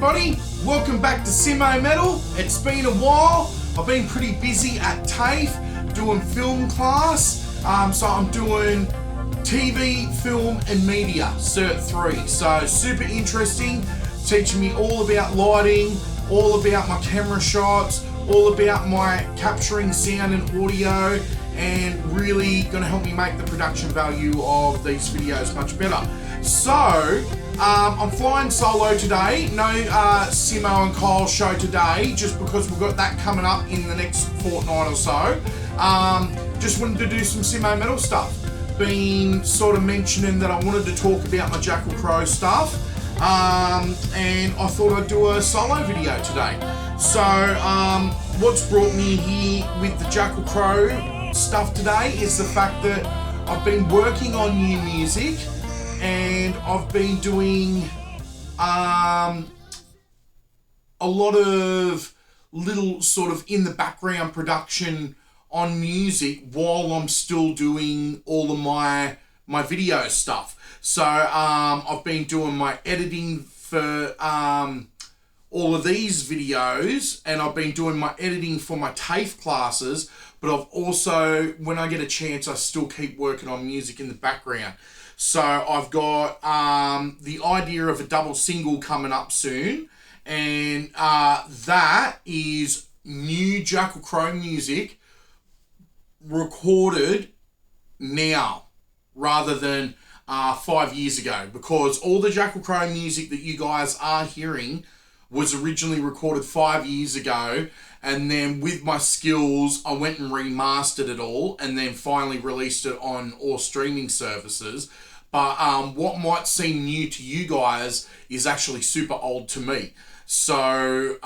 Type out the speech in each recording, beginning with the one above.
everybody, welcome back to Simmo Metal. It's been a while. I've been pretty busy at TAFE doing film class. So I'm doing TV, film and media, Cert 3. So super interesting, teaching me all about lighting, all about my camera shots, all about my capturing sound and audio, and really going to help me make the production value of these videos much better. So, I'm flying solo today. No Simmo and Kyle show today, just because we've got that coming up in the next fortnight or so. Just wanted to do some Simmo Metal stuff. Been sort of mentioning that I wanted to talk about my Jackal Crow stuff, and I thought I'd do a solo video today. So, what's brought me here with the Jackal Crow stuff today is the fact that I've been working on new music, and I've been doing a lot of little sort of in the background production on music while I'm still doing all of my video stuff. So I've been doing my editing for all of these videos, and I've been doing my editing for my TAFE classes, but I've also, when I get a chance, I still keep working on music in the background. So I've got the idea of a double single coming up soon, and that is new Jackal Crow music recorded now rather than 5 years ago, because all the Jackal Crow music that you guys are hearing was originally recorded 5 years ago, and then with my skills I went and remastered it all and then finally released it on all streaming services. But what might seem new to you guys is actually super old to me. So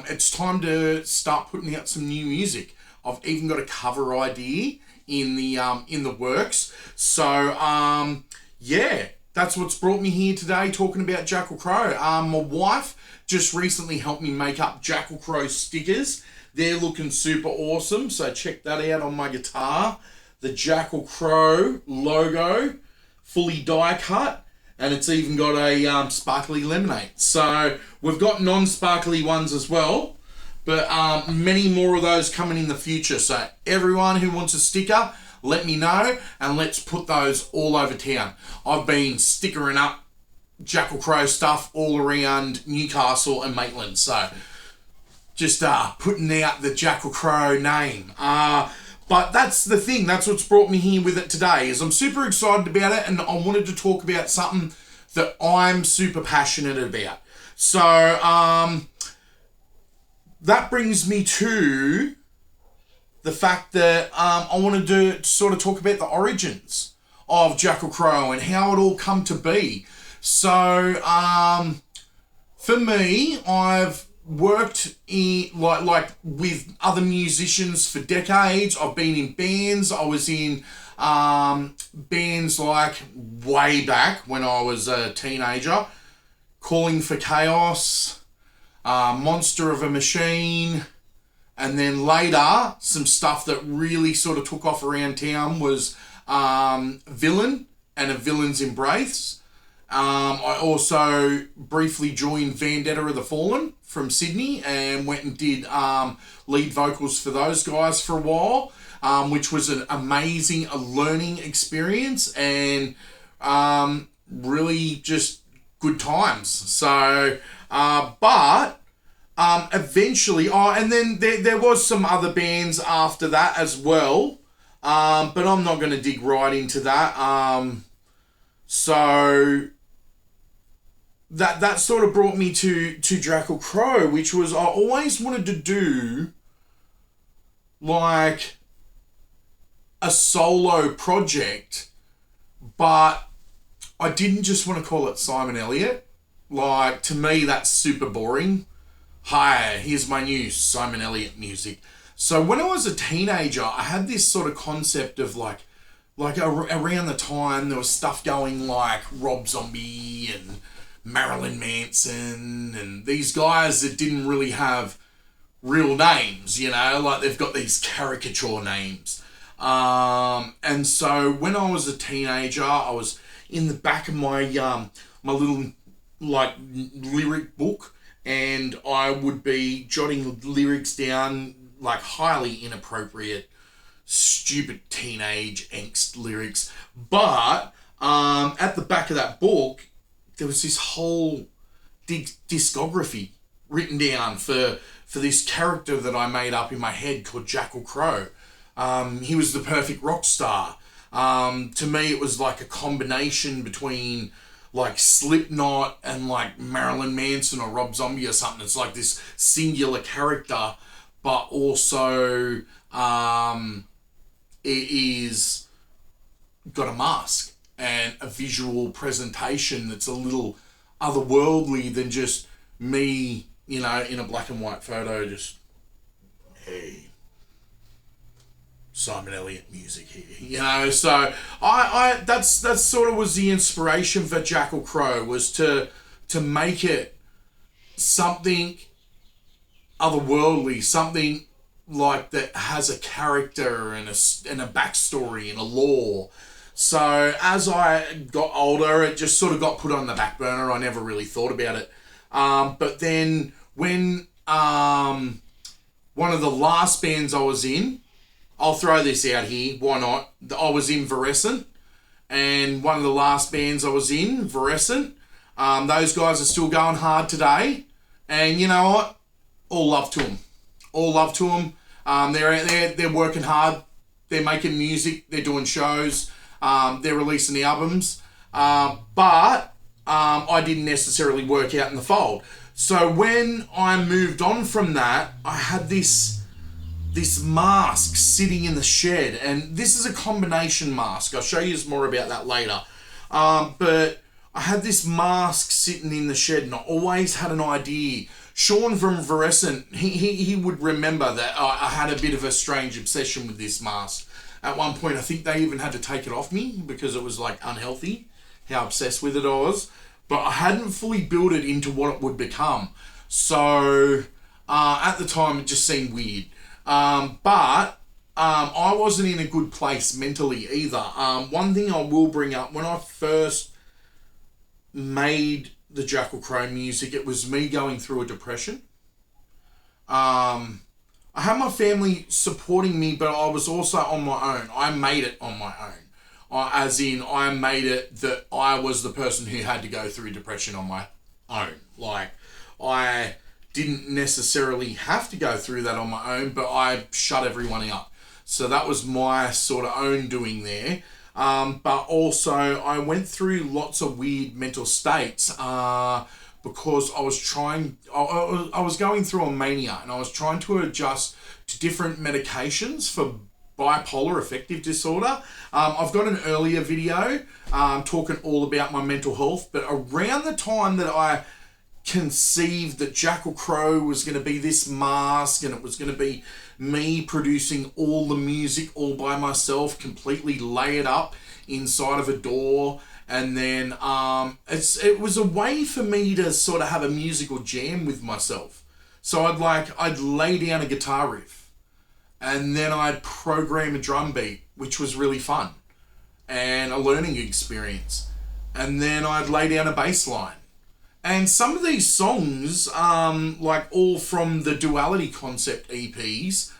it's time to start putting out some new music. I've even got a cover idea in the works. So yeah, that's what's brought me here today, talking about Jackal Crow. My wife just recently helped me make up Jackal Crow stickers. They're looking super awesome, so check that out on my guitar. The Jackal Crow logo, fully die cut, and it's even got a sparkly lemonade. So we've got non-sparkly ones as well, but many more of those coming in the future. So everyone who wants a sticker, let me know, and let's put those all over town. I've been stickering up Jackal Crow stuff all around Newcastle and Maitland, so just putting out the Jackal Crow name. But that's the thing, that's what's brought me here with it today, is I'm super excited about it, and I wanted to talk about something that I'm super passionate about. So that brings me to the fact that I wanted to sort of talk about the origins of Jackal Crow and how it all come to be. So for me, I've worked in like with other musicians for decades. I've been in bands. I was in bands like way back when I was a teenager, Calling for Chaos, Monster of a Machine, and then later some stuff that really sort of took off around town was Villain and A Villain's Embrace. I also briefly joined Vendetta of the Fallen from Sydney and went and did lead vocals for those guys for a while, which was an amazing learning experience and really just good times. So, but eventually, and then there was some other bands after that as well, but I'm not going to dig right into that. So that sort of brought me to Jackal Crow, which was, I always wanted to do like a solo project, but I didn't just want to call it Simon Elliott. Like, to me, that's super boring. Hi, here's my new Simon Elliott music. So when I was a teenager, I had this sort of concept of like around the time there was stuff going like Rob Zombie and Marilyn Manson and these guys that didn't really have real names, you know, like they've got these caricature names. And so when I was a teenager, I was in the back of my my little like lyric book, and I would be jotting lyrics down, like highly inappropriate, stupid teenage angst lyrics. But at the back of that book, there was this whole discography written down for this character that I made up in my head called Jackal Crow. He was the perfect rock star. To me, it was like a combination between like Slipknot and like Marilyn Manson or Rob Zombie or something. It's like this singular character, but also it is got a mask and a visual presentation that's a little otherworldly than just me, in a black and white photo, just, hey, Simon Elliott music here, So I that's sort of was the inspiration for Jackal Crow, was to make it something otherworldly, something like that has a character and a backstory and a lore. So as I got older, it just sort of got put on the back burner. I never really thought about it. But then when one of the last bands I was in, I'll throw this out here, why not? I was in Virescent, and one of the last bands I was in, Virescent, those guys are still going hard today, and you know what? All love to them. All love to them. They're working hard. They're making music. They're doing shows. They're releasing albums. But I didn't necessarily work out in the fold. So when I moved on from that, I had this mask sitting in the shed, and this is a combination mask. I'll show you more about that later. But I had this mask sitting in the shed, and I always had an idea. Sean from Virescent, he would remember that I had a bit of a strange obsession with this mask. At one point, I think they even had to take it off me because it was like unhealthy, how obsessed with it I was. But I hadn't fully built it into what it would become. So at the time, it just seemed weird. But I wasn't in a good place mentally either. One thing I will bring up, when I first made the Jackal Crow music, it was me going through a depression. I had my family supporting me, but I was also on my own. I made it on my own. As in, I made it that I was the person who had to go through depression on my own. Like, I didn't necessarily have to go through that on my own, but I shut everyone out. So that was my sort of own doing there. But also, I went through lots of weird mental states because I was going through a mania, and I was trying to adjust to different medications for bipolar affective disorder. I've got an earlier video talking all about my mental health, but around the time that I conceived that Jackal Crow was going to be this mask, and it was going to be me producing all the music all by myself, completely layered up inside of a door, and then it was a way for me to sort of have a musical jam with myself. So I'd lay down a guitar riff, and then I'd program a drum beat, which was really fun and a learning experience, and then I'd lay down a bass line. And some of these songs, like all from the Duality Concept EPs,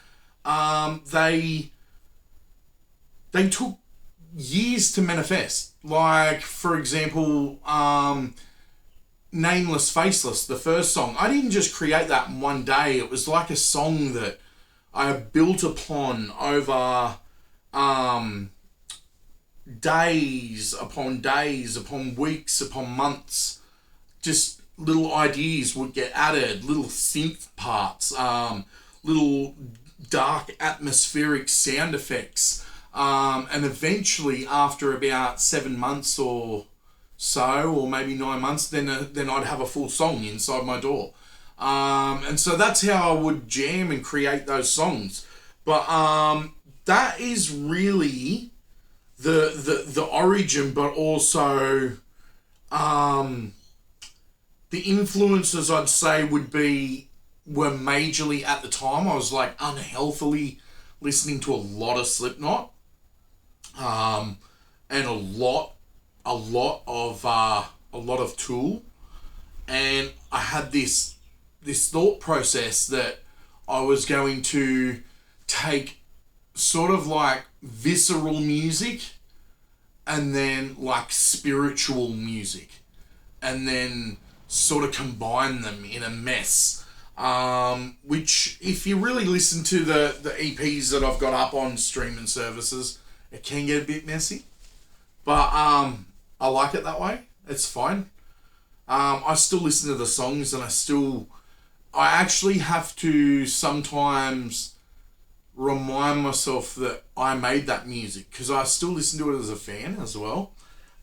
they took years to manifest. Like, for example, Nameless Faceless, the first song. I didn't just create that in one day. It was like a song that I built upon over days upon weeks upon months. Just little ideas would get added, little synth parts, little dark atmospheric sound effects. And eventually, after about 7 months or so, or maybe 9 months, then I'd have a full song inside my door. And so that's how I would jam and create those songs. But that is really the origin, but also the influences, I'd say, were majorly at the time. I was like unhealthily listening to a lot of Slipknot, and a lot of Tool, and I had this this thought process that I was going to take sort of like visceral music and then like spiritual music and then sort of combine them in a mess. Which, if you really listen to the EPs that I've got up on streaming services, it can get a bit messy. But I like it that way. It's fine. I still listen to the songs, and I actually have to sometimes remind myself that I made that music, because I still listen to it as a fan as well.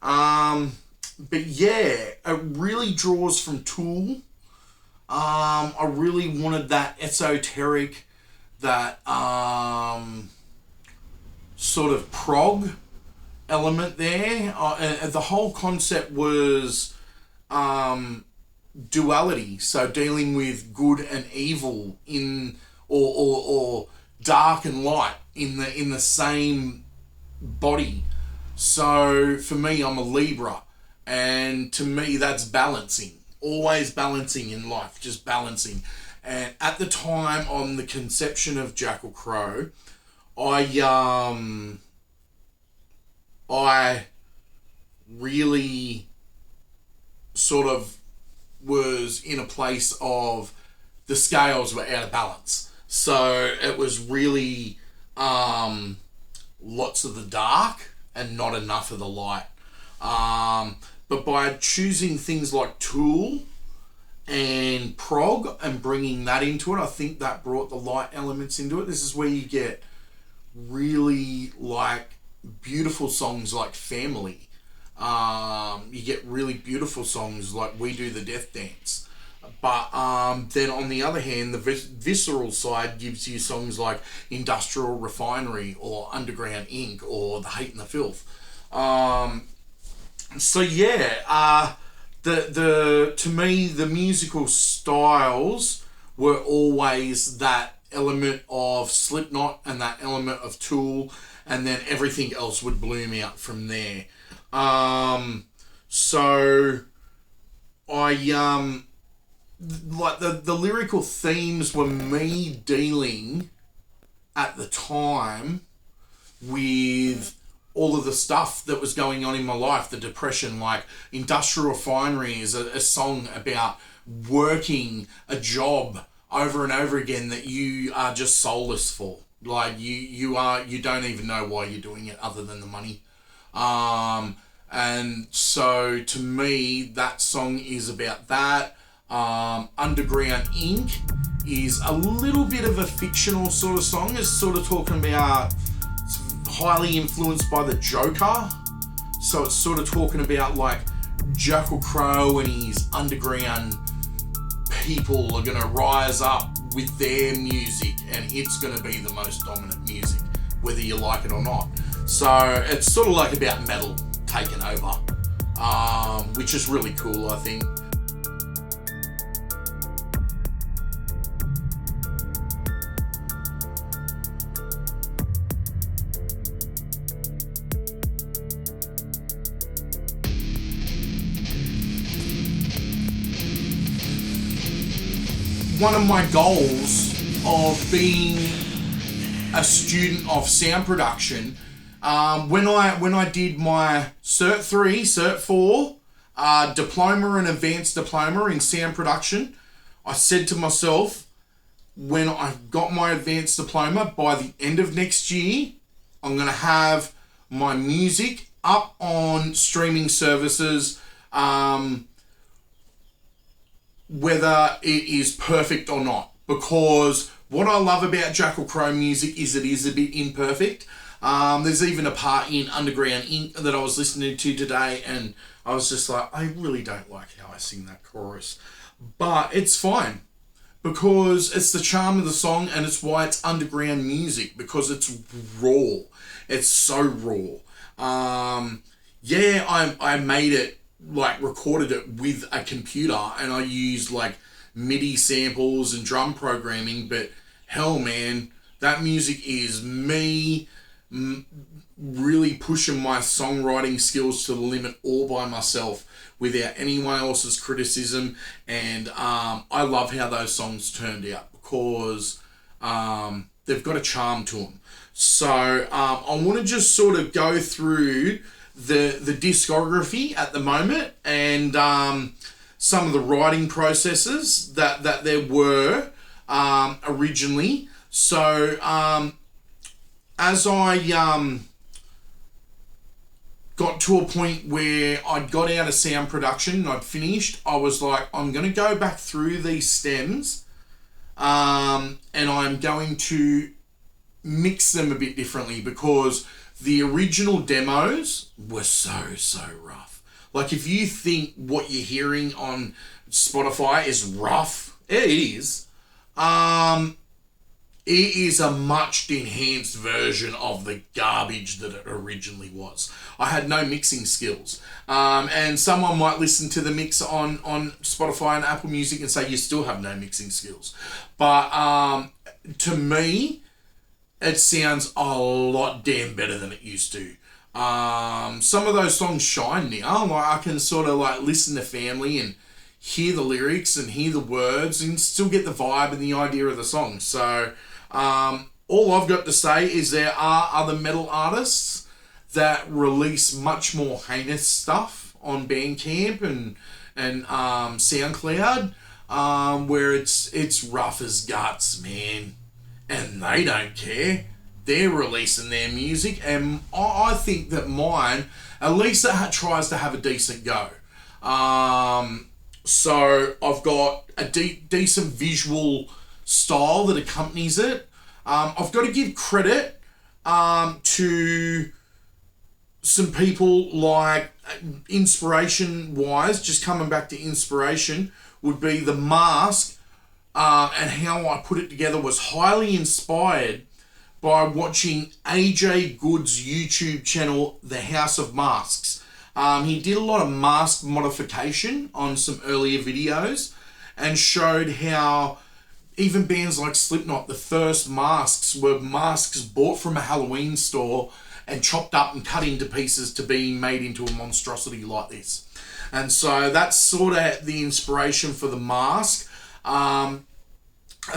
But yeah, it really draws from Tool. I really wanted that esoteric, that sort of prog element there. The whole concept was duality, so dealing with good and evil in or dark and light in the same body. So for me, I'm a Libra, and to me that's balancing. Always balancing in life, just balancing. And at the time on the conception of Jackal Crow, I really sort of was in a place of the scales were out of balance. So it was really lots of the dark and not enough of the light. But by choosing things like Tool and prog and bringing that into it, I think that brought the light elements into it. This is where you get really like beautiful songs like Family. You get really beautiful songs like We Do the Death Dance. But then on the other hand, the visceral side gives you songs like Industrial Refinery or Underground Ink or The Hate and the Filth. So yeah, to me the musical styles were always that element of Slipknot and that element of Tool, and then everything else would bloom out from there. So I like the lyrical themes were me dealing at the time with all of the stuff that was going on in my life, the depression. Like Industrial Refinery is a song about working a job over and over again that you are just soulless for. Like you don't even know why you're doing it other than the money. And so to me, that song is about that. Underground Ink is a little bit of a fictional sort of song. It's sort of talking about, it's highly influenced by the Joker. So it's sort of talking about like Jackal Crow and his underground people are going to rise up with their music, and it's going to be the most dominant music, whether you like it or not. So it's sort of like about metal taking over, which is really cool, I think. One of my goals of being a student of sound production, when I did my Cert 3, Cert 4, diploma and advanced diploma in sound production, I said to myself, when I've got my advanced diploma, by the end of next year, I'm going to have my music up on streaming services, whether it is perfect or not. Because what I love about Jackal Crow music is it is a bit imperfect. There's even a part in Underground Ink that I was listening to today, and I was just like, I really don't like how I sing that chorus. But it's fine, because it's the charm of the song, and it's why it's underground music, because it's raw. It's so raw. I made it, like recorded it with a computer, and I used like MIDI samples and drum programming, but hell man, that music is me really pushing my songwriting skills to the limit all by myself without anyone else's criticism. And I love how those songs turned out because they've got a charm to them. So I want to just sort of go through the discography at the moment and some of the writing processes that there were originally. So as I got to a point where I'd got out of sound production and I'd finished, I was like, I'm going to go back through these stems and I'm going to mix them a bit differently because the original demos were so rough. Like, if you think what you're hearing on Spotify is rough, it is. It is a much enhanced version of the garbage that it originally was. I had no mixing skills. And someone might listen to the mix on Spotify and Apple Music and say, you still have no mixing skills. But to me, it sounds a lot damn better than it used to. Some of those songs shine now. Like, I can sort of like listen to Family and hear the lyrics and hear the words and still get the vibe and the idea of the song. So all I've got to say is there are other metal artists that release much more heinous stuff on Bandcamp and SoundCloud, where it's rough as guts, man. And they don't care. They're releasing their music, and I think that mine, at least it tries to have a decent go. So I've got a decent visual style that accompanies it. I've got to give credit to some people like, inspiration-wise, just coming back to inspiration, would be The Mask. And how I put it together was highly inspired by watching AJ Good's YouTube channel, The House of Masks. He did a lot of mask modification on some earlier videos and showed how even bands like Slipknot, the first masks were masks bought from a Halloween store and chopped up and cut into pieces to be made into a monstrosity like this. And so that's sort of the inspiration for The Mask. A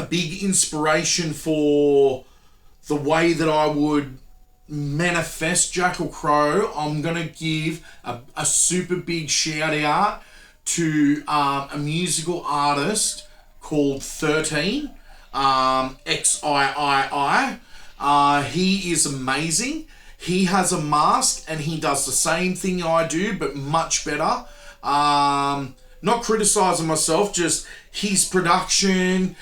big inspiration for the way that I would manifest Jackal Crow, I'm going to give a super big shout out to a musical artist called XIII, XIII. He is amazing. He has a mask and he does the same thing I do, but much better. Not criticizing myself, just his production,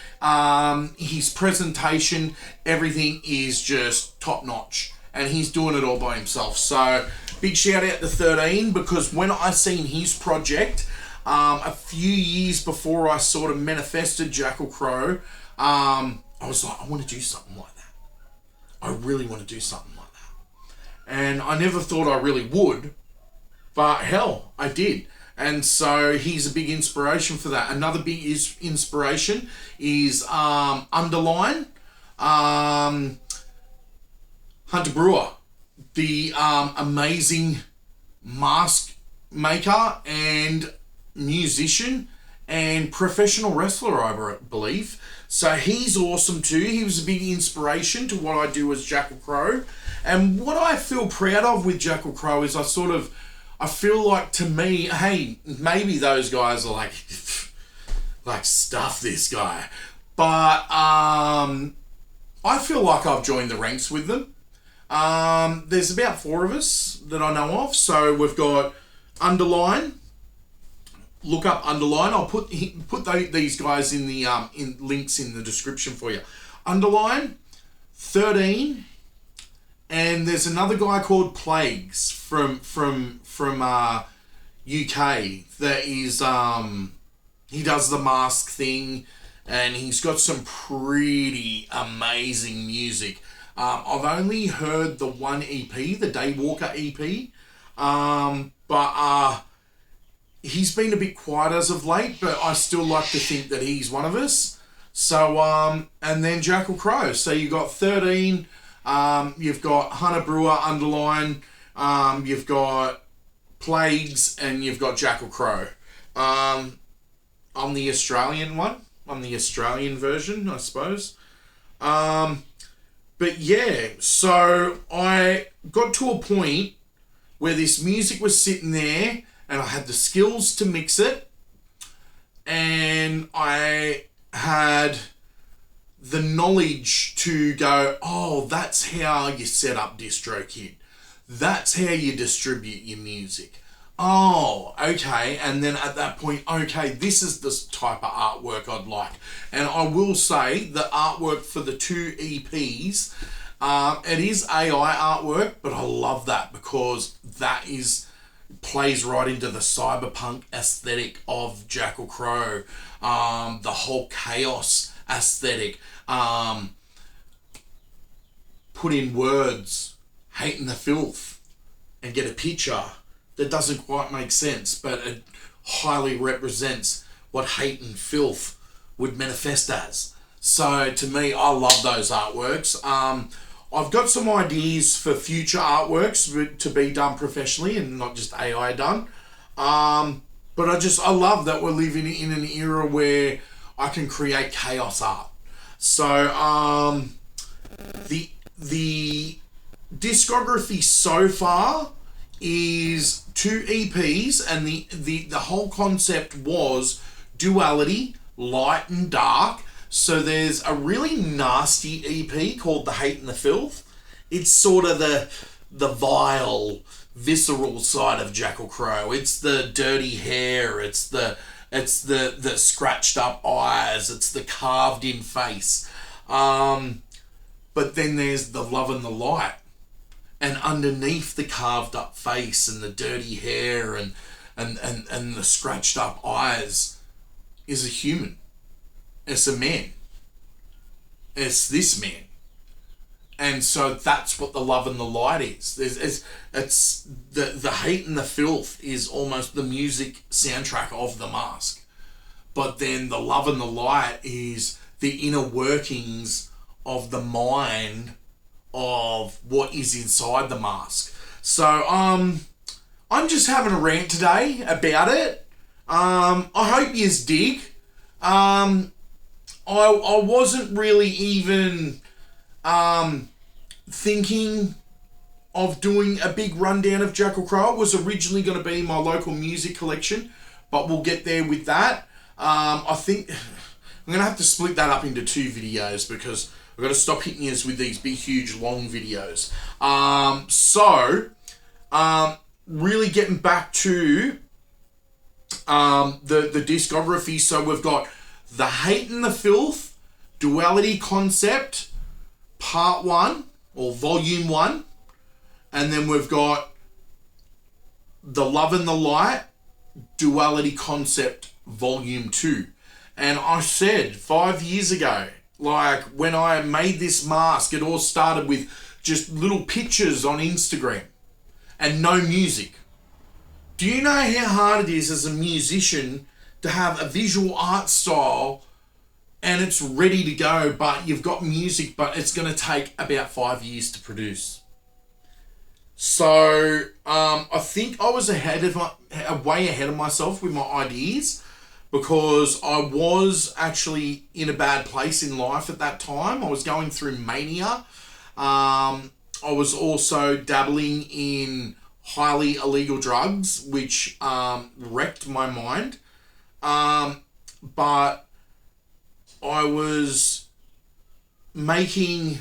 his presentation, everything is just top notch. And he's doing it all by himself. So big shout out to XIII, because when I seen his project, a few years before I sort of manifested Jackal Crow, I was like, I want to do something like that. I really want to do something like that. And I never thought I really would, but hell, I did. And so he's a big inspiration for that. Another big inspiration is Underlined, Hunter Brewer, the amazing mask maker and musician and professional wrestler, I believe. So he's awesome too. He was a big inspiration to what I do as Jackal Crow. And what I feel proud of with Jackal Crow is I feel like, to me, hey, maybe those guys are like stuff this guy. But I feel like I've joined the ranks with them. There's about 4 of us that I know of. So we've got Underline. Look up Underline. I'll put these guys in the in links in the description for you. Underline, XIII, and there's another guy called Plagues from UK that is he does the mask thing, and he's got some pretty amazing music. I've only heard the one EP, the Daywalker EP, but he's been a bit quiet as of late, but I still like to think that he's one of us. So, and then Jackal Crow. So you got XIII, You've got Hunter Brewer, Underlined, you've got Plagues, and you've got Jackal Crow. I'm the Australian one. I'm the Australian version, I suppose. But yeah, so I got to a point where this music was sitting there and I had the skills to mix it, and I had the knowledge to go, oh, that's how you set up DistroKid. That's how you distribute your music. Oh, okay. And then at that point, okay, this is the type of artwork I'd like. And I will say the artwork for the 2 EPs, it is AI artwork, but I love that because that plays right into the cyberpunk aesthetic of Jackal Crow, the whole chaos aesthetic. Put in words, hating the filth, and get a picture that doesn't quite make sense, but it highly represents what hate and filth would manifest as. So to me, I love those artworks. I've got some ideas for future artworks to be done professionally and not just AI done. But I love that we're living in an era where I can create chaos art. So the discography so far is 2 EPs, and the whole concept was duality, light and dark. So there's a really nasty EP called The Hate and the Filth. It's sort of the vile, visceral side of Jackal Crow. It's the dirty hair, it's the scratched up eyes, it's the carved in face. But then there's the love and the light. And underneath the carved up face and the dirty hair and the scratched up eyes is a human. It's a man. It's this man. And so that's what the love and the light is. It's the hate and the filth is almost the music soundtrack of The Mask. But then the love and the light is the inner workings of the mind of what is inside the mask. So I'm just having a rant today about it. I hope yous dig. I wasn't really even thinking of doing a big rundown of Jackal Crow. It was originally going to be my local music collection, but we'll get there with that. I think I'm going to have to split that up into 2 videos because I've got to stop hitting you with these big, huge, long videos. Really getting back to the discography. So we've got The Hate and the Filth, Duality Concept, Part 1, or Volume 1. And then we've got The Love and the Light, Duality Concept, Volume 2. And I said 5 years ago, like when I made this mask, it all started with just little pictures on Instagram and no music. Do you know how hard it is as a musician to have a visual art style and it's ready to go, but you've got music, but it's going to take about 5 years to produce? So I think I was way ahead of myself with my ideas, because I was actually in a bad place in life at that time. I was going through mania. I was also dabbling in highly illegal drugs, which wrecked my mind. But I was making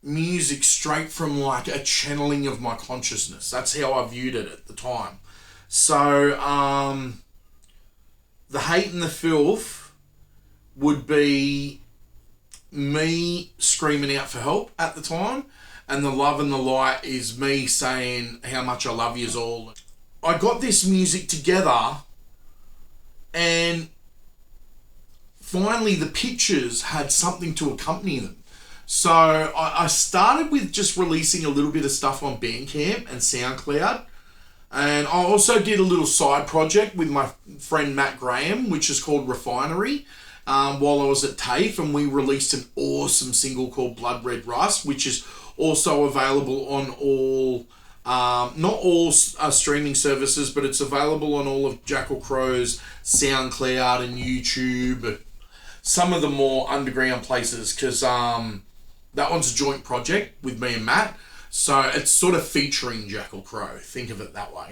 music straight from like a channeling of my consciousness. That's how I viewed it at the time. So, The Hate and the Filth would be me screaming out for help at the time, and The Love and the Light is me saying how much I love yous all. I got this music together, and finally the pictures had something to accompany them. So I started with just releasing a little bit of stuff on Bandcamp and SoundCloud. And I also did a little side project with my friend Matt Graham, which is called Refinery. while I was at TAFE, and we released an awesome single called Blood Red Rust, which is also available on all, not all streaming services, but it's available on all of Jackal Crow's SoundCloud and YouTube, some of the more underground places, because that one's a joint project with me and Matt, so it's sort of featuring Jackal Crow, think of it that way.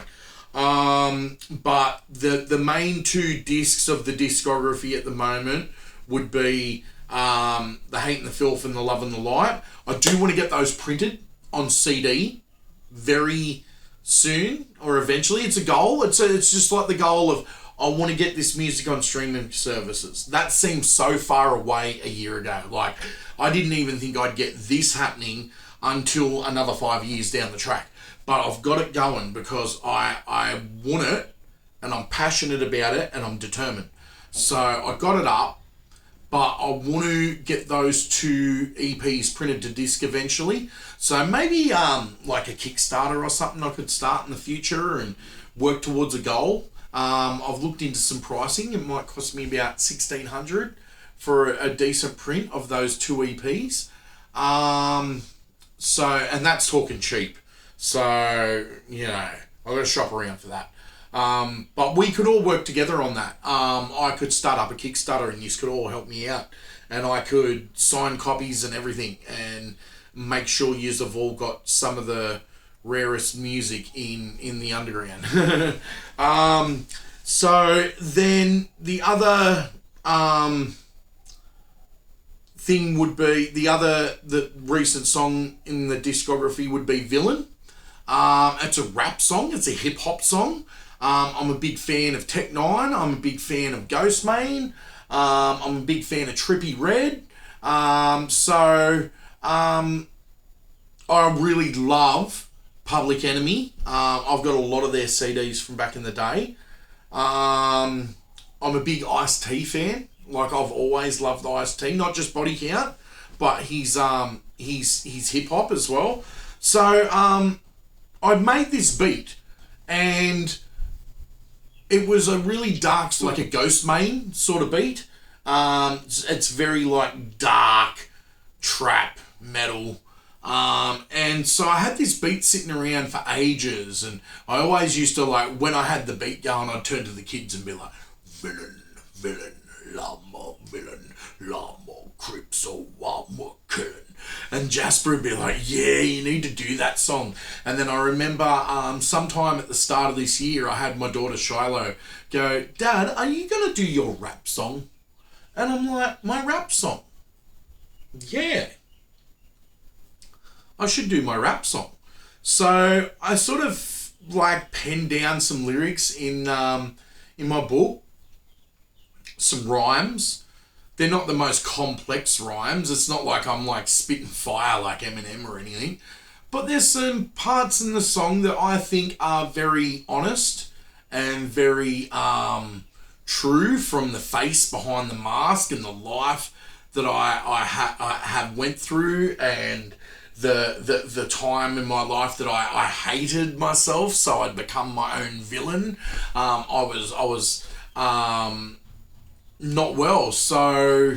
But the main two discs of the discography at the moment would be The Hate and the Filth and The Love and the Light. I do want to get those printed on CD very soon, or eventually. It's a goal. It's just like the goal of, I want to get this music on streaming services. That seems so far away a year ago. Like, I didn't even think I'd get this happening until another 5 years down the track. But I've got it going because I want it, and I'm passionate about it, and I'm determined. So I got it up, but I want to get those two EPs printed to disc eventually. So maybe like a Kickstarter or something I could start in the future and work towards a goal. I've looked into some pricing. It might cost me about $1,600 for a decent print of those two EPs. So, and that's talking cheap. So, you know, I've got to shop around for that. But we could all work together on that. I could start up a Kickstarter and you could all help me out. And I could sign copies and everything and make sure you have all got some of the rarest music in the underground. So then the other thing would be, the recent song in the discography would be Villain. It's a rap song. It's a hip hop song. I'm a big fan of Tech Nine. I'm a big fan of Ghostmain. I'm a big fan of Trippie Redd. I really love Public Enemy. I've got a lot of their CDs from back in the day. I'm a big Ice-T fan. Like, I've always loved Ice-T, not just Body Count, but he's hip hop as well. So I made this beat, and it was a really dark, like a Ghostmain sort of beat. It's very like dark trap metal. And so I had this beat sitting around for ages, and I always used to, like, when I had the beat going, I'd turn to the kids and be like, villain, villain, llama, villain, llama, crip, so we're killing. And Jasper would be like, yeah, you need to do that song. And then I remember sometime at the start of this year, I had my daughter Shiloh go, Dad, are you going to do your rap song? And I'm like, my rap song? Yeah. I should do my rap song. So I sort of like penned down some lyrics in my book, some rhymes. They're not the most complex rhymes. It's not like I'm like spitting fire like Eminem or anything. But there's some parts in the song that I think are very honest and very true, from the face behind the mask and the life that I have went through, and the time in my life that I hated myself, so I'd become my own villain. I was not well. So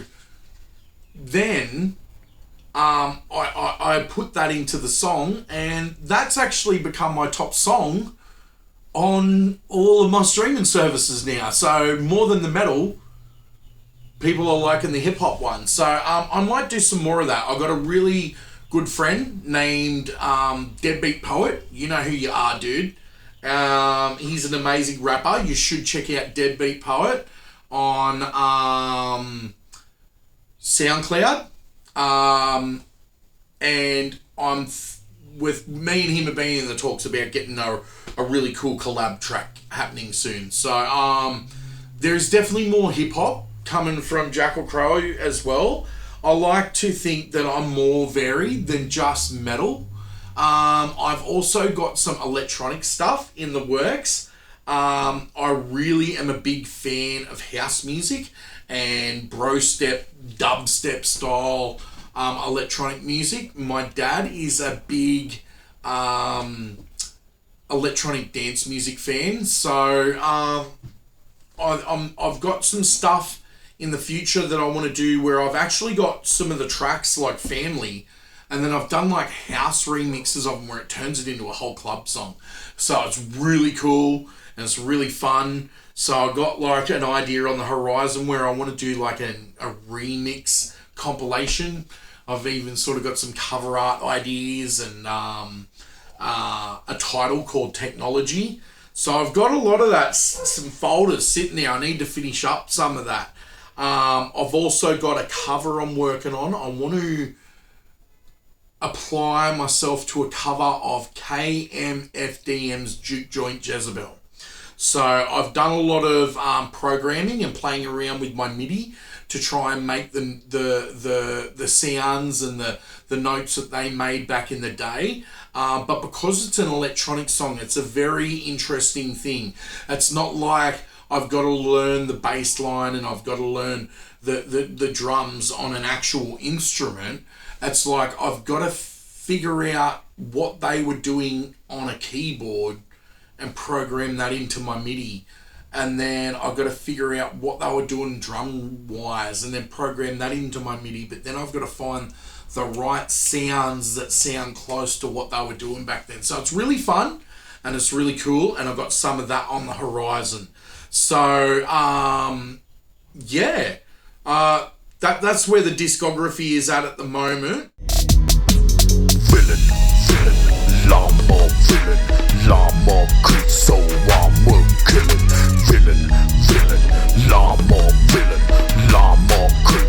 then I put that into the song, and that's actually become my top song on all of my streaming services now. So more than the metal, people are liking the hip hop one. So I might do some more of that. I've got a really good friend named Deadbeat Poet. You know who you are, dude. He's an amazing rapper. You should check out Deadbeat Poet on SoundCloud. And I'm with me and him have been in the talks about getting a really cool collab track happening soon. So there's definitely more hip hop coming from Jackal Crow as well. I like to think that I'm more varied than just metal. I've also got some electronic stuff in the works. I really am a big fan of house music and bro step, dubstep style electronic music. My dad is a big electronic dance music fan, so I've got some stuff in the future that I want to do where I've actually got some of the tracks like family, and then I've done like house remixes of them where it turns it into a whole club song. So it's really cool and it's really fun. So I got like an idea on the horizon where I want to do like a remix compilation. I've even sort of got some cover art ideas and a title called Technology. So I've got a lot of that, some folders sitting there. I need to finish up some of that. I've also got a cover I'm working on. I want to apply myself to a cover of KMFDM's Juke Joint Jezebel. So I've done a lot of programming and playing around with my MIDI to try and make the sounds and the notes that they made back in the day. But because it's an electronic song, it's a very interesting thing. It's not like I've got to learn the bass line and I've got to learn the drums on an actual instrument. It's like I've got to figure out what they were doing on a keyboard and program that into my MIDI. And then I've got to figure out what they were doing drum-wise and then program that into my MIDI. But then I've got to find the right sounds that sound close to what they were doing back then. So it's really fun and it's really cool, and I've got some of that on the horizon. So, that's where the discography is at the moment. Llama, so I'm a killing. Villain, llama,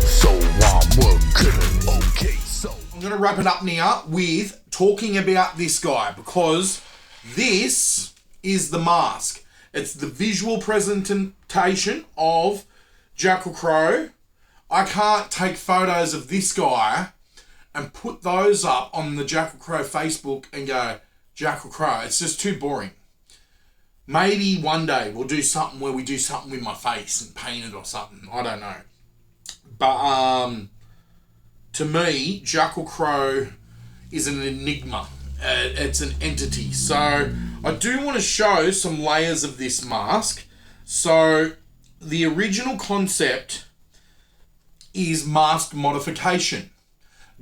so I'm a killing. Okay, so I'm going to wrap it up now with talking about this guy, because this is the mask. It's the visual presentation of Jackal Crow. I can't take photos of this guy and put those up on the Jackal Crow Facebook and go, Jackal Crow. It's just too boring. Maybe one day we'll do something where we do something with my face and paint it or something. I don't know. But to me, Jackal Crow is an enigma. It's an entity. So I do want to show some layers of this mask. So the original concept is mask modification.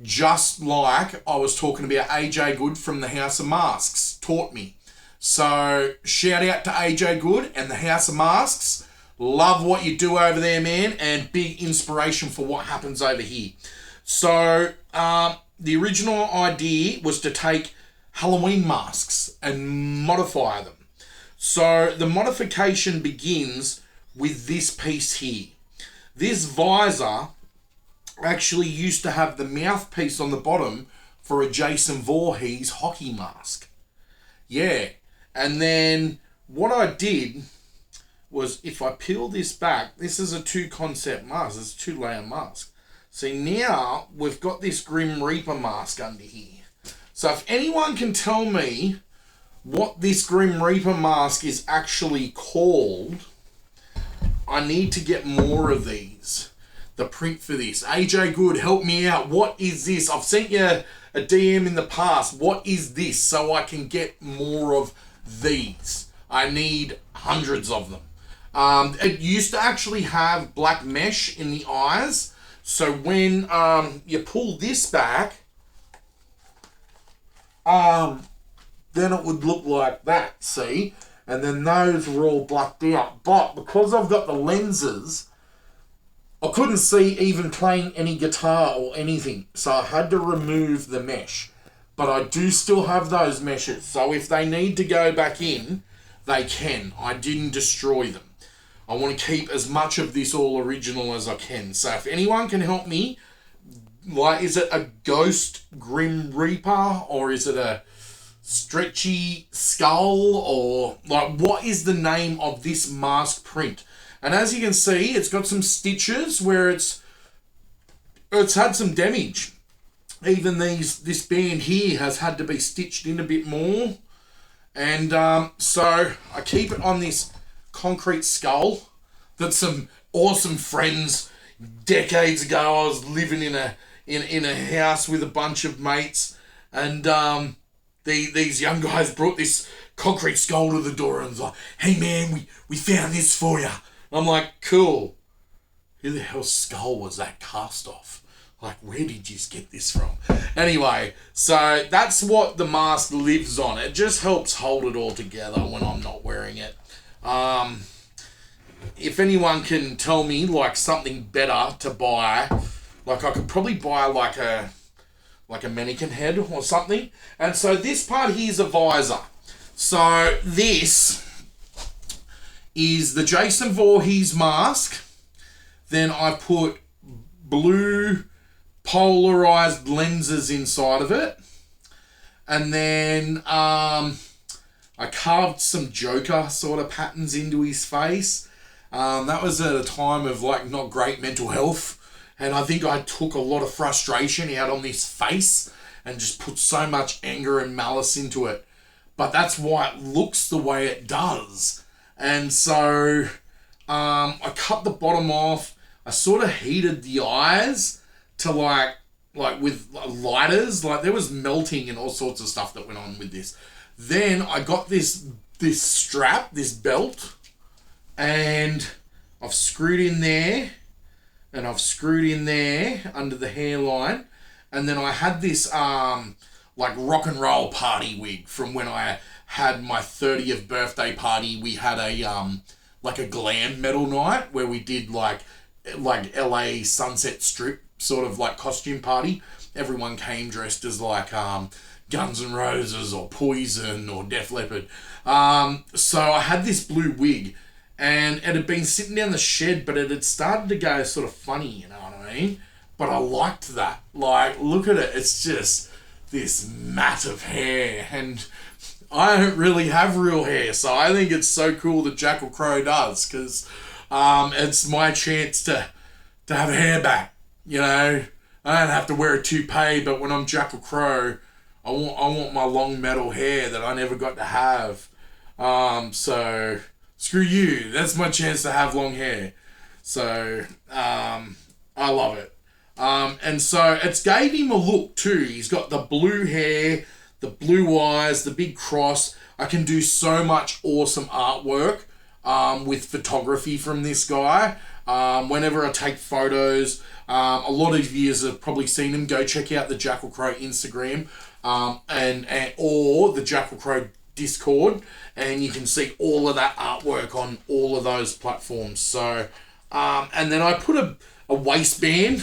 Just like I was talking about AJ Good from the House of Masks taught me. So shout out to AJ Good and the House of Masks. Love what you do over there, man, and big inspiration for what happens over here. So the original idea was to take Halloween masks and modify them. So the modification begins with this piece here. This visor actually used to have the mouthpiece on the bottom for a Jason Voorhees hockey mask. Yeah. And then what I did was, if I peel this back, this is a 2 concept mask. It's a 2-layer mask. See, now we've got this Grim Reaper mask under here. So if anyone can tell me what this Grim Reaper mask is actually called, I need to get more of these. The print for this. AJ Good, help me out. What is this? I've sent you a DM in the past. What is this? So I can get more of these. I need hundreds of them. It used to actually have black mesh in the eyes. So when you pull this back, then it would look like that, see? And then those were all blacked out. But because I've got the lenses, I couldn't see even playing any guitar or anything, so I had to remove the mesh. But I do still have those meshes, so if they need to go back in, they can. I didn't destroy them. I want to keep as much of this all original as I can. So if anyone can help me, like, is it a ghost Grim Reaper, or is it a stretchy skull, or like, what is the name of this mask print? And as you can see, it's got some stitches where it's had some damage. Even this band here has had to be stitched in a bit more. And so I keep it on this concrete skull that some awesome friends decades ago. I was living in a house with a bunch of mates, and these young guys brought this concrete skull to the door and was like, "Hey man, we found this for you." I'm like, "Cool. who the hell's skull was that cast off? Like, where did you get this from? Anyway, so that's what the mask lives on. It just helps hold it all together when I'm not wearing it. If anyone can tell me, like, something better to buy, like, I could probably buy, like a mannequin head or something. And so this part here is a visor. So this is the Jason Voorhees mask. Then I put blue polarized lenses inside of it. And then I carved some Joker sort of patterns into his face. That was at a time of, like, not great mental health. And I think I took a lot of frustration out on this face and just put so much anger and malice into it. But that's why it looks the way it does. And so I cut the bottom off. I sort of heated the eyes to like with lighters. Like, there was melting and all sorts of stuff that went on with this. Then I got this strap, this belt, and I've screwed in there. And I've screwed in there under the hairline. And then I had this like rock and roll party wig from when I had my 30th birthday party. We had a like a glam metal night where we did like LA Sunset Strip sort of like costume party. Everyone came dressed as like Guns N' Roses or Poison or Def Leppard. So I had this blue wig. And it had been sitting down the shed, but it had started to go sort of funny, you know what I mean? But I liked that. Like, look at it. It's just this mat of hair. And I don't really have real hair, so I think it's so cool that Jackal Crow does, because it's my chance to have hair back, you know? I don't have to wear a toupee, but when I'm Jackal Crow, I want my long metal hair that I never got to have. So... screw you. That's my chance to have long hair. So, I love it. And so it's gave him a look too. He's got the blue hair, the blue eyes, the big cross. I can do so much awesome artwork with photography from this guy. Whenever I take photos, a lot of you have probably seen him. Go check out the Jackal Crow Instagram and or the Jackal Crow Discord, and you can see all of that artwork on all of those platforms. So and then I put a waistband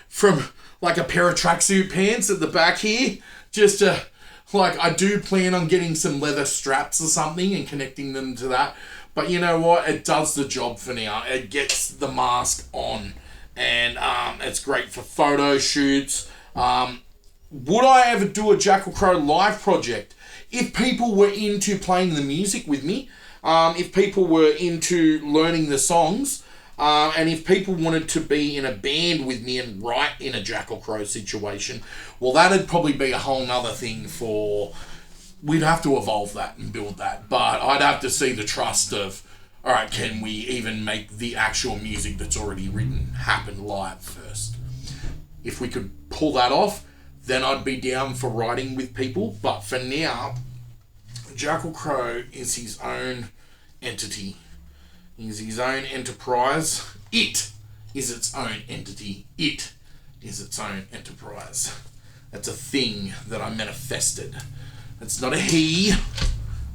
from like a pair of tracksuit pants at the back here, just to, like, I do plan on getting some leather straps or something and connecting them to that, but you know what, it does the job for now. It gets the mask on, and it's great for photo shoots. Would I ever do a Jackal Crow live project? If people were into playing the music with me, if people were into learning the songs, and if people wanted to be in a band with me and write in a Jackal Crow situation, well, that'd probably be a whole nother thing we'd have to evolve that and build that. But I'd have to see the trust of, all right, can we even make the actual music that's already written happen live first? If we could pull that off, then I'd be down for writing with people. But for now, Jackal Crow is his own entity. He's his own enterprise. It is its own entity. It is its own enterprise. That's a thing that I manifested. It's not a he.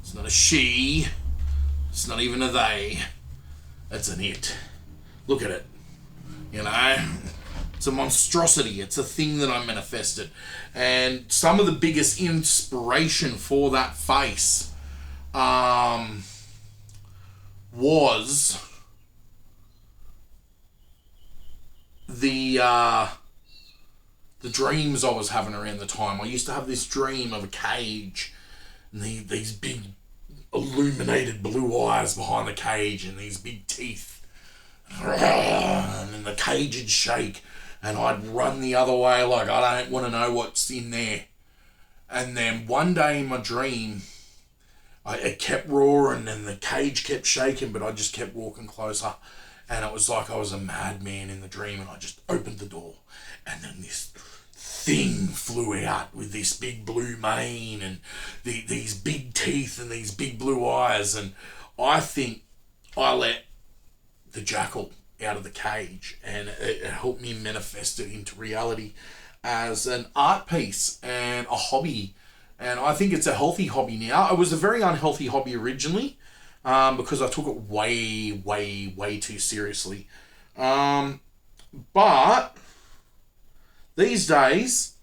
It's not a she. It's not even a they. It's an it. Look at it. You know? It's a monstrosity. It's a thing that I manifested. And some of the biggest inspiration for that face was the dreams I was having around the time. I used to have this dream of a cage and these big illuminated blue eyes behind the cage and these big teeth. And then the cage would shake and I'd run the other way like I don't want to know what's in there. And then one day in my dream, it kept roaring and the cage kept shaking, but I just kept walking closer. And it was like I was a madman in the dream, and I just opened the door. And then this thing flew out with this big blue mane and these big teeth and these big blue eyes. And I think I let the jackal out of the cage, and it helped me manifest it into reality as an art piece and a hobby. And I think it's a healthy hobby now. It was a very unhealthy hobby originally, because I took it way too seriously. But these days,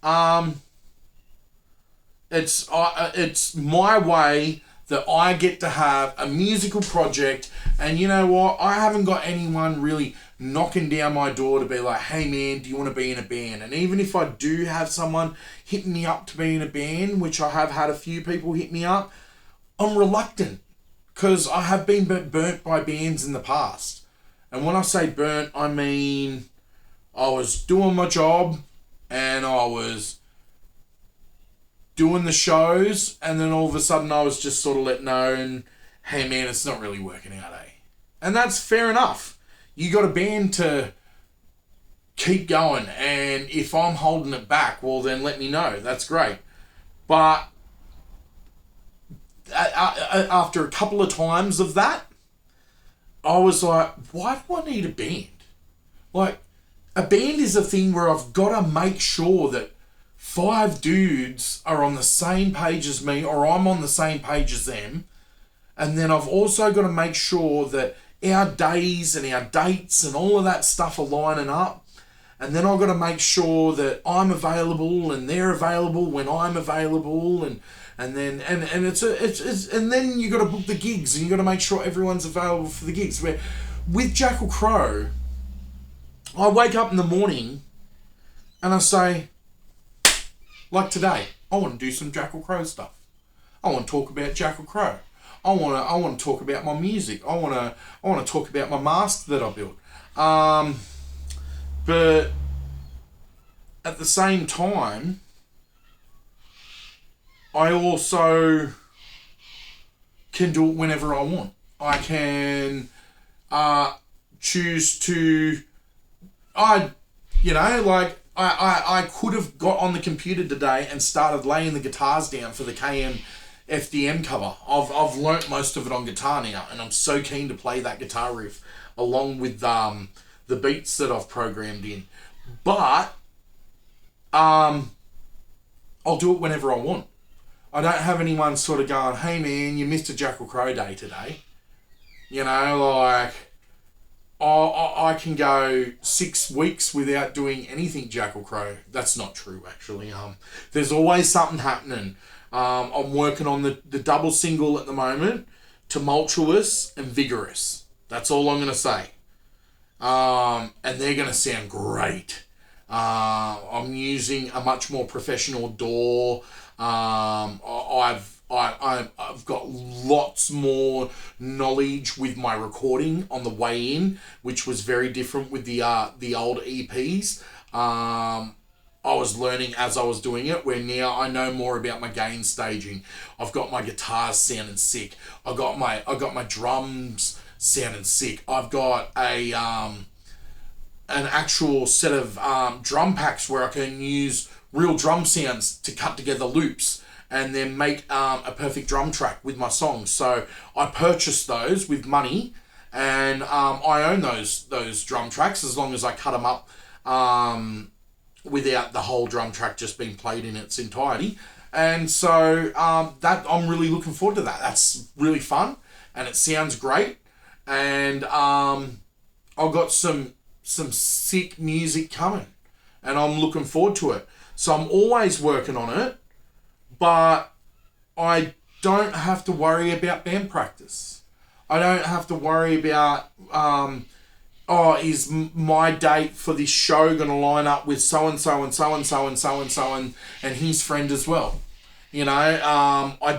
it's my way that I get to have a musical project, and you know what? I haven't got anyone really knocking down my door to be like, hey man, do you want to be in a band? And even if I do have someone hitting me up to be in a band, which I have had a few people hit me up, I'm reluctant because I have been burnt by bands in the past. And when I say burnt, I mean I was doing my job and I was doing the shows, and then all of a sudden I was just sort of let known, hey man, it's not really working out, eh? And that's fair enough. You got a band to keep going, and if I'm holding it back, well then let me know. That's great. But after a couple of times of that, I was like, why do I need a band? Like, a band is a thing where I've got to make sure that 5 dudes are on the same page as me, or I'm on the same page as them. And then I've also got to make sure that our days and our dates and all of that stuff are lining up. And then I've got to make sure that I'm available and they're available when I'm available, and then you got to book the gigs, and you got to make sure everyone's available for the gigs. Where with Jackal Crow, I wake up in the morning and I say, like today, I want to do some Jackal Crow stuff. I want to talk about Jackal Crow. I want to talk about my music. I want to talk about my mask that I built. But at the same time, I also can do it whenever I want. I can choose to, I could have got on the computer today and started laying the guitars down for the KM FDM cover. I've learnt most of it on guitar now, and I'm so keen to play that guitar riff along with the beats that I've programmed in. But I'll do it whenever I want. I don't have anyone sort of going, hey man, you missed a Jackal Crow day today. You know, like, I can go 6 weeks without doing anything Jackal Crow. That's not true, actually. There's always something happening. I'm working on the double single at the moment, Tumultuous and Vigorous. That's all I'm going to say. And they're going to sound great. I'm using a much more professional DAW. I've got lots more knowledge with my recording on the way in, which was very different with the old EPs. I was learning as I was doing it, where now I know more about my gain staging. I've got my guitars sounding sick. I got my drums sounding sick. I've got an actual set of drum packs where I can use real drum sounds to cut together loops and then make a perfect drum track with my songs. So I purchased those with money, and I own those drum tracks as long as I cut them up without the whole drum track just being played in its entirety. And so that I'm really looking forward to that. That's really fun, and it sounds great. And I've got some sick music coming, and I'm looking forward to it. So I'm always working on it, but I don't have to worry about band practice. I don't have to worry about, is my date for this show going to line up with so-and-so and so-and-so and so-and-so and his friend as well. You know, I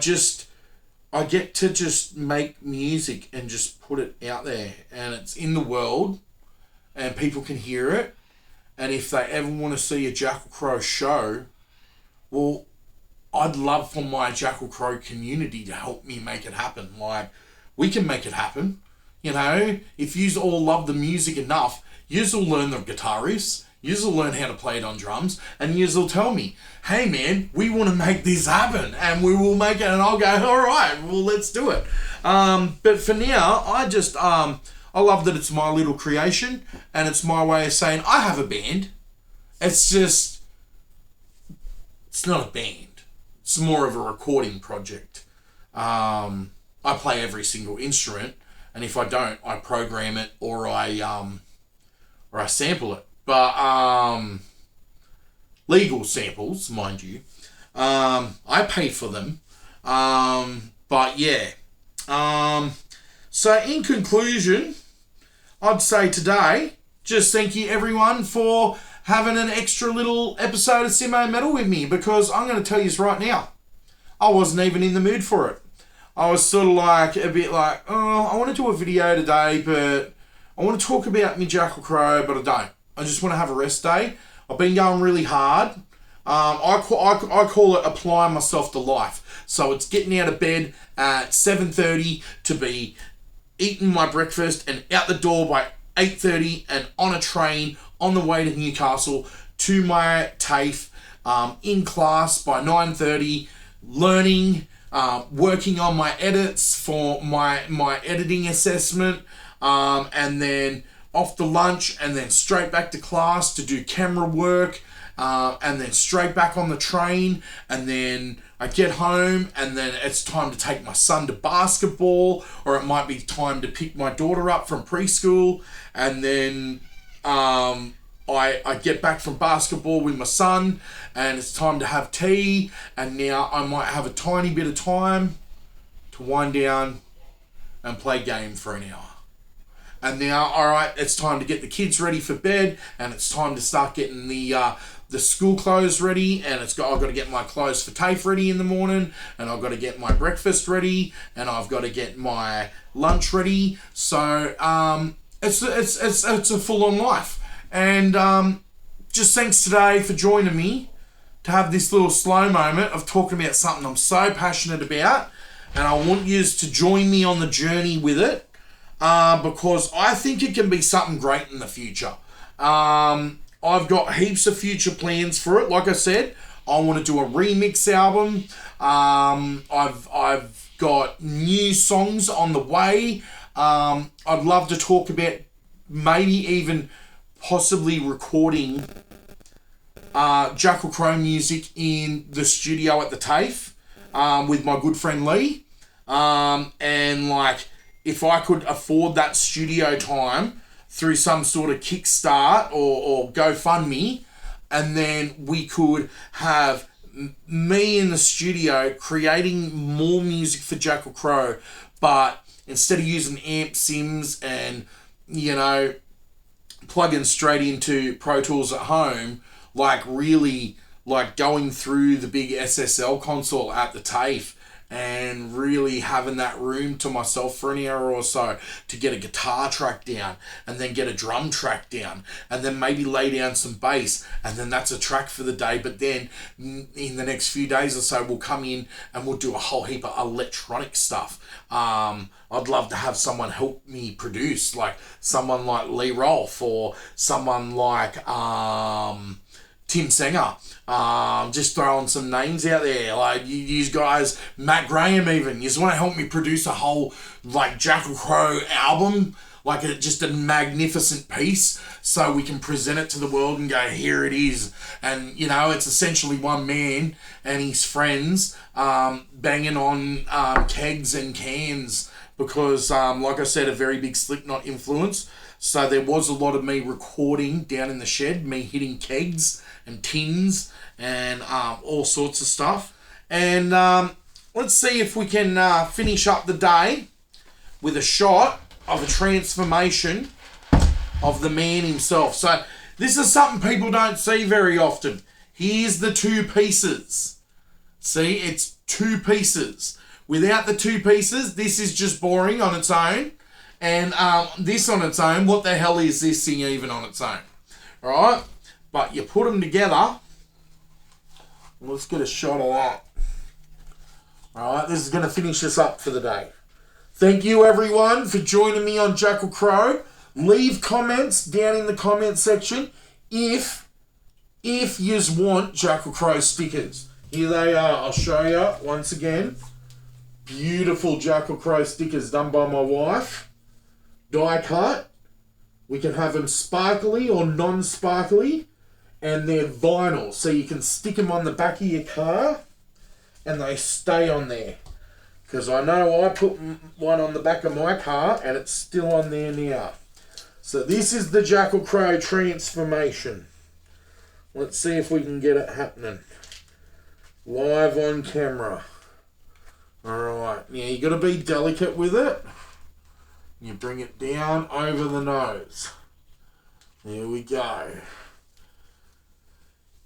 get to just make music and just put it out there, and it's in the world, and people can hear it. And if they ever want to see a Jackal Crow show, well, I'd love for my Jackal Crow community to help me make it happen. Like, we can make it happen. You know, if you all love the music enough, you'll learn the guitar riffs, you'll learn how to play it on drums, and you'll tell me, hey man, we want to make this happen, and we will make it, and I'll go, all right, well, let's do it. But for now, I've I love that it's my little creation and it's my way of saying I have a band. It's not a band. It's more of a recording project. I play every single instrument, and if I don't, I program it or I sample it. But legal samples, mind you. I pay for them. But yeah. So in conclusion, I'd say today, just thank you everyone for having an extra little episode of Simmo Metal with me, because I'm going to tell you right now, I wasn't even in the mood for it. I was sort of like, a bit like, oh, I want to do a video today, but I want to talk about my Jackal Crow, but I don't. I just want to have a rest day. I've been going really hard. I call it applying myself to life. So it's getting out of bed at 7:30 to be eating my breakfast and out the door by 8:30 and on a train on the way to Newcastle to my TAFE, in class by 9:30, learning, working on my edits for my editing assessment, and then off to lunch and then straight back to class to do camera work, and then straight back on the train, and then I get home and then it's time to take my son to basketball, or it might be time to pick my daughter up from preschool, and then I get back from basketball with my son and it's time to have tea, and now I might have a tiny bit of time to wind down and play game for an hour. And now, alright, it's time to get the kids ready for bed, and it's time to start getting the school clothes ready, and I've got to get my clothes for TAFE ready in the morning, and I've got to get my breakfast ready, and I've got to get my lunch ready. So it's a full-on life. And just thanks today for joining me to have this little slow moment of talking about something I'm so passionate about, and I want you to join me on the journey with it. Because I think it can be something great in the future. I've got heaps of future plans for it. Like I said, I want to do a remix album. I've got new songs on the way. I'd love to talk about maybe even possibly recording Jackal Crow music in the studio at the TAFE with my good friend Lee. And like, if I could afford that studio time through some sort of Kickstart or GoFundMe, and then we could have me in the studio creating more music for Jackal Crow, but instead of using amp sims and, you know, plugging straight into Pro Tools at home, like really like going through the big SSL console at the TAFE and really having that room to myself for an hour or so to get a guitar track down, and then get a drum track down, and then maybe lay down some bass, and then that's a track for the day. But then in the next few days or so, we'll come in and we'll do a whole heap of electronic stuff. I'd love to have someone help me produce, like someone like Lee Rolfe or someone like Tim Sanger. Just throwing some names out there, like you guys, Matt Graham even, you just want to help me produce a whole like Jackal Crow album, like just a magnificent piece, so we can present it to the world and go, here it is. And you know, it's essentially one man and his friends banging on kegs and cans, because like I said, a very big Slipknot influence. So there was a lot of me recording down in the shed, me hitting kegs and tins and all sorts of stuff. And let's see if we can finish up the day with a shot of a transformation of the man himself. So this is something people don't see very often. Here's the two pieces. See, it's two pieces. Without the two pieces, this is just boring on its own. And this on its own, what the hell is this thing even on its own? Alright? But you put them together. Let's get a shot of that. Alright, this is going to finish us up for the day. Thank you everyone for joining me on Jackal Crow. Leave comments down in the comment section if yous want Jackal Crow stickers. Here they are. I'll show you once again. Beautiful Jackal Crow stickers done by my wife. die cut. We can have them sparkly or non-sparkly. And they're vinyl, so you can stick them on the back of your car and they stay on there. Because I know I put one on the back of my car and it's still on there now. So this is the Jackal Crow transformation. Let's see if we can get it happening. Live on camera. Alright, now you got to be delicate with it. You bring it down over the nose. There we go.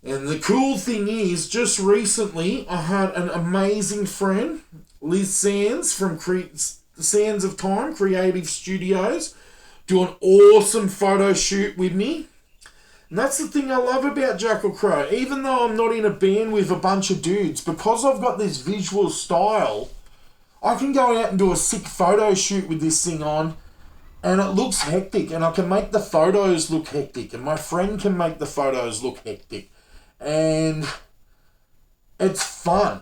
And the cool thing is, just recently, I had an amazing friend, Liz Sands from Sands of Time Creative Studios, do an awesome photo shoot with me. And that's the thing I love about Jackal Crow. Even though I'm not in a band with a bunch of dudes, because I've got this visual style, I can go out and do a sick photo shoot with this thing on, and it looks hectic, and I can make the photos look hectic, and my friend can make the photos look hectic. And it's fun.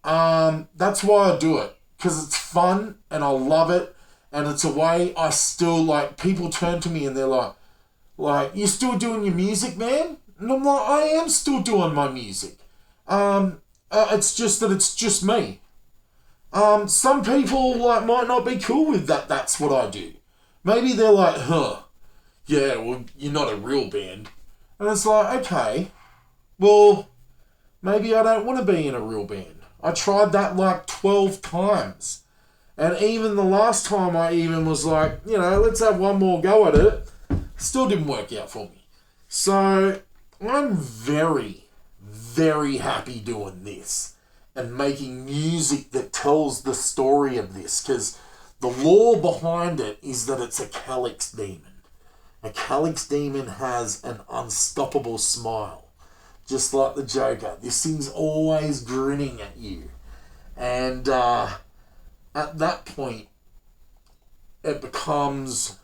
That's why I do it. Because it's fun and I love it. And it's a way I still, like, people turn to me and they're like, you still doing your music, man? And I'm like, I am still doing my music. It's just that it's just me. Some people, like, might not be cool with that. That's what I do. Maybe they're like, yeah, well, you're not a real band. And it's like, okay. Well, maybe I don't want to be in a real band. I tried that like 12 times. And even the last time I even was like, let's have one more go at it. Still didn't work out for me. So I'm very, very happy doing this and making music that tells the story of this. Because the lore behind it is that it's a calyx demon. A calyx demon has an unstoppable smile. Just like the Joker. This thing's always grinning at you. And at that point, it becomes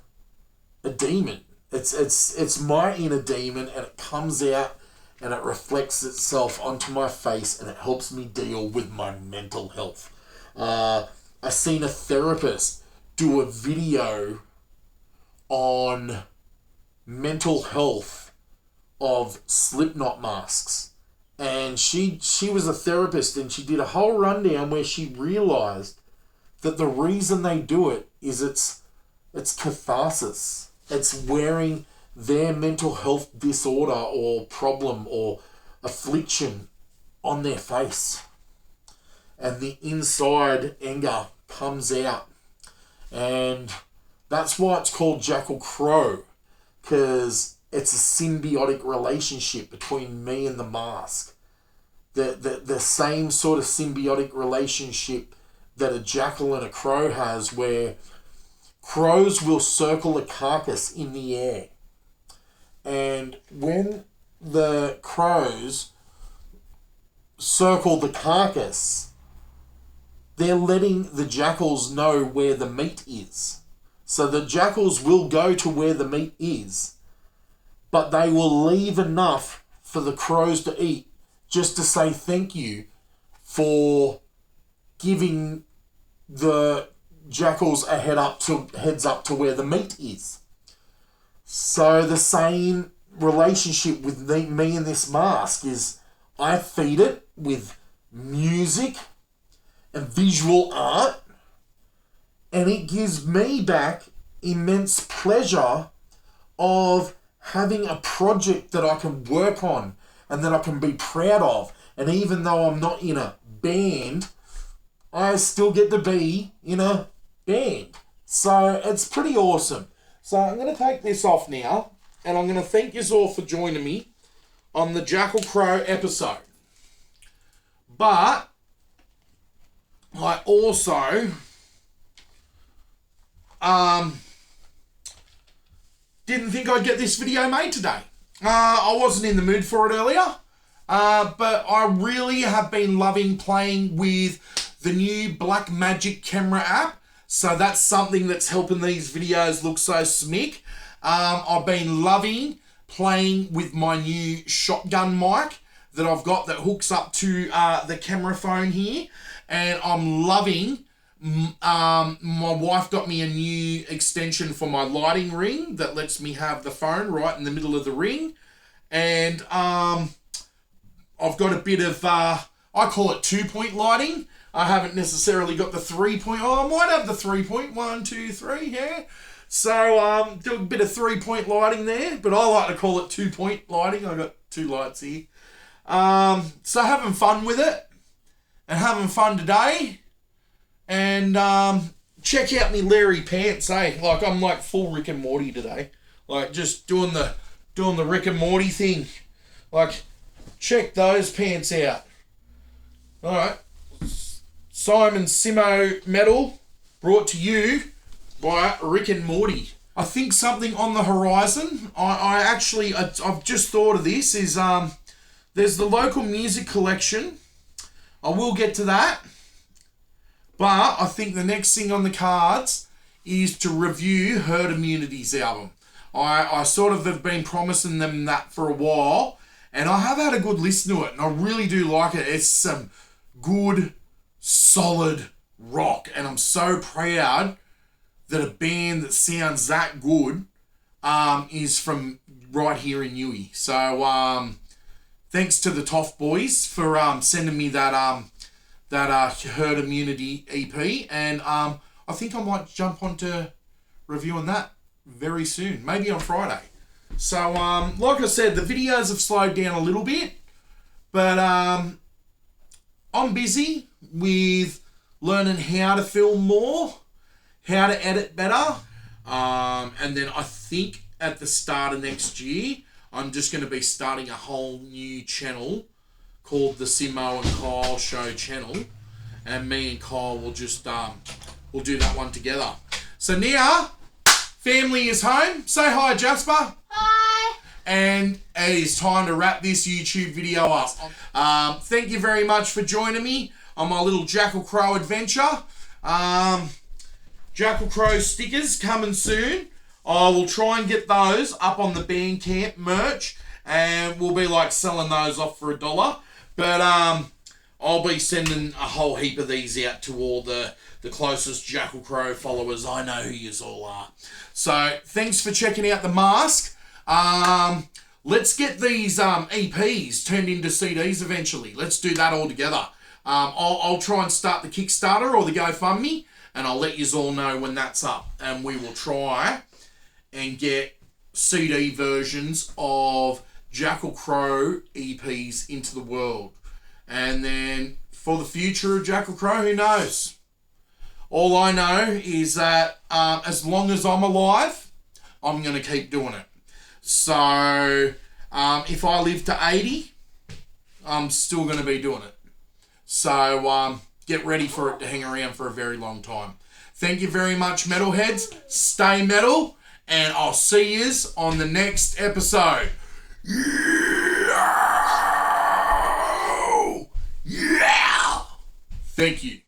a demon. It's my inner demon, and it comes out and it reflects itself onto my face, and it helps me deal with my mental health. I seen a therapist do a video on mental health of Slipknot masks, and she was a therapist, and she did a whole rundown where she realized that the reason they do it is it's catharsis. It's wearing their mental health disorder or problem or affliction on their face, and the inside anger comes out. And that's why it's called Jackal Crow, because it's a symbiotic relationship between me and the mask. The same sort of symbiotic relationship that a jackal and a crow has, where crows will circle a carcass in the air. And when the crows circle the carcass, they're letting the jackals know where the meat is. So the jackals will go to where the meat is, but they will leave enough for the crows to eat, just to say thank you for giving the jackals a heads up to where the meat is. So the same relationship with me and this mask is, I feed it with music and visual art, and it gives me back immense pleasure of having a project that I can work on and that I can be proud of. And even though I'm not in a band, I still get to be in a band. So it's pretty awesome. So I'm going to take this off now, and I'm going to thank you all for joining me on the Jackal Crow episode. But I also didn't think I'd get this video made today. I wasn't in the mood for it earlier, but I really have been loving playing with the new Blackmagic camera app. So that's something that's helping these videos look so smick. I've been loving playing with my new shotgun mic that I've got that hooks up to the camera phone here. And I'm loving My wife got me a new extension for my lighting ring that lets me have the phone right in the middle of the ring. And I've got a bit of, I call it 2-point lighting. I haven't necessarily got the 3-point. Oh, I might have the 3-point. 1, 2, 3, yeah. So do a bit of 3-point lighting there, but I like to call it 2-point lighting. I got 2 lights here. So having fun with it and having fun today. And check out me Larry pants, eh? Like I'm like full Rick and Morty today. Like just doing the Rick and Morty thing. Like check those pants out. Alright. Simmo Metal brought to you by Rick and Morty. I think something on the horizon. I've just thought of this is there's the local music collection. I will get to that. But I think the next thing on the cards is to review Herd Immunity's album. I sort of have been promising them that for a while, and I have had a good listen to it, and I really do like it. It's some good, solid rock, and I'm so proud that a band that sounds that good is from right here in Newey. So thanks to the Toff Boys for sending me that Herd Immunity EP, and I think I might jump onto reviewing that very soon, maybe on Friday. So like I said, the videos have slowed down a little bit, but I'm busy with learning how to film more, how to edit better, and then I think at the start of next year I'm just going to be starting a whole new channel called the Simmo and Kyle Show channel, and me and Kyle will just we'll do that one together. So now family is home. Say hi, Jasper. Hi. And it is time to wrap this YouTube video up. Thank you very much for joining me on my little Jackal Crow adventure. Jackal Crow stickers coming soon. I will try and get those up on the Bandcamp merch, and we'll be like selling those off for $1. But I'll be sending a whole heap of these out to all the closest Jackal Crow followers. I know who yous all are. So thanks for checking out the mask. Let's get these EPs turned into CDs eventually. Let's do that all together. I'll try and start the Kickstarter or the GoFundMe, and I'll let yous all know when that's up. And we will try and get CD versions of Jackal Crow EPs into the world. And then for the future of Jackal Crow, who knows? All I know is that as long as I'm alive, I'm going to keep doing it. So if I live to 80, I'm still going to be doing it. So get ready for it to hang around for a very long time. Thank you very much, metalheads. Stay metal, and I'll see yous on the next episode. Yeah! Thank you.